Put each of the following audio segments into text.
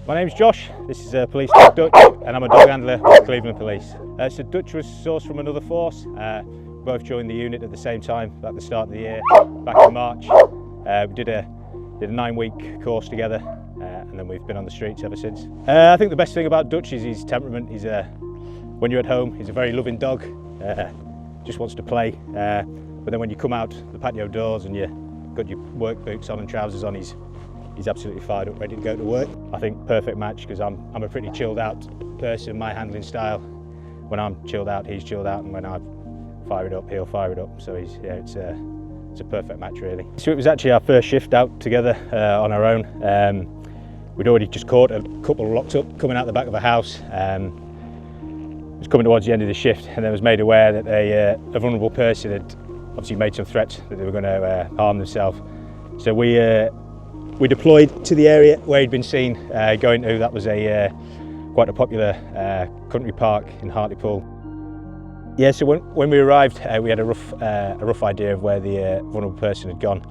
My name's Josh, this is Police Dog Dutch, and I'm a dog handler with Cleveland Police. So Dutch was sourced from another force, both joined the unit at the same time at the start of the year, back in March. We did a 9-week course together, and then we've been on the streets ever since. I think the best thing about Dutch is his temperament. When you're at home, he's a very loving dog, just wants to play. But then when you come out the patio doors and you've got your work boots on and trousers on, he's absolutely fired up, ready to go to work. I think perfect match because I'm a pretty chilled out person. My handling style, when I'm chilled out, he's chilled out, and when I fire it up, he'll fire it up. So it's a perfect match really. So it was actually our first shift out together on our own. We'd already just caught a couple locked up coming out the back of a house. It was coming towards the end of the shift, and then was made aware that a vulnerable person had obviously made some threats that they were going to harm themselves. So we deployed to the area where he'd been seen going to. That was quite a popular country park in Hartlepool. Yeah, so when we arrived, we had a rough idea of where the vulnerable person had gone.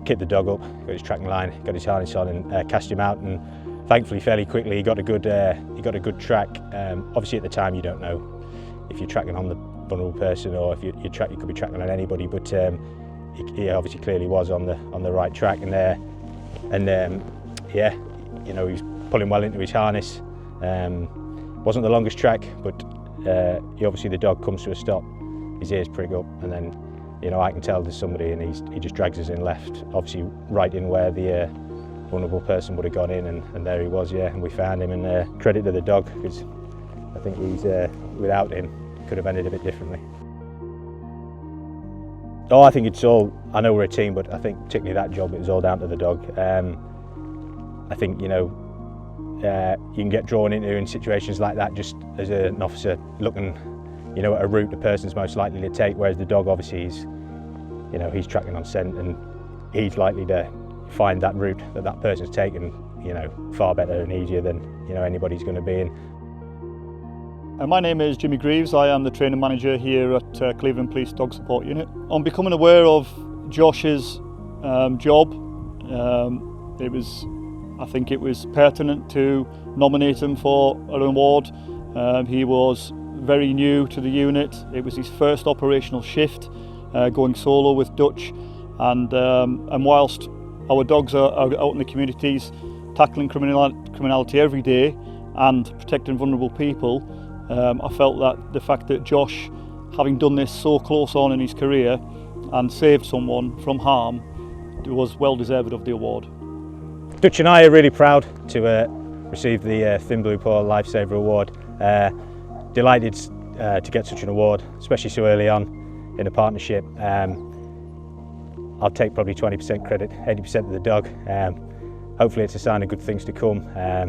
Kicked the dog up, got his tracking line, got his harness on, and cast him out. And thankfully, fairly quickly, he got a good track. Obviously, at the time, you don't know if you're tracking on the vulnerable person or if you could be tracking on anybody. But he obviously clearly was on the right track, and yeah, you know, he was pulling well into his harness. Wasn't the longest track, but obviously the dog comes to a stop, his ears prick up, and then, you know, I can tell there's somebody, and he just drags us in left, obviously right in where the vulnerable person would have gone in, and there he was, yeah, and we found him, and credit to the dog, because I think he's without him could have ended a bit differently. Oh, I think it's all, I know we're a team, but I think particularly that job, it was all down to the dog. I think, you know, you can get drawn into in situations like that just as an officer looking, you know, at a route the person's most likely to take, whereas the dog obviously he's tracking on scent, and he's likely to find that route that person's taken, you know, far better and easier than, you know, anybody's going to be in. My name is Jimmy Greaves. I am the training manager here at Cleveland Police Dog Support Unit. On becoming aware of Josh's job, I think it was pertinent to nominate him for an award. He was very new to the unit. It was his first operational shift, going solo with Dutch, and whilst our dogs are out in the communities tackling criminality every day and protecting vulnerable people, I felt that the fact that Josh, having done this so close on in his career and saved someone from harm, was well deserved of the award. Dutch and I are really proud to receive the Thin Blue Paw Lifesaver Award. Delighted to get such an award, especially so early on in a partnership. I'll take probably 20% credit, 80% of the dog. Hopefully it's a sign of good things to come. I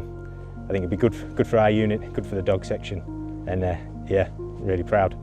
think it'd be good for our unit, good for the dog section, and yeah, really proud.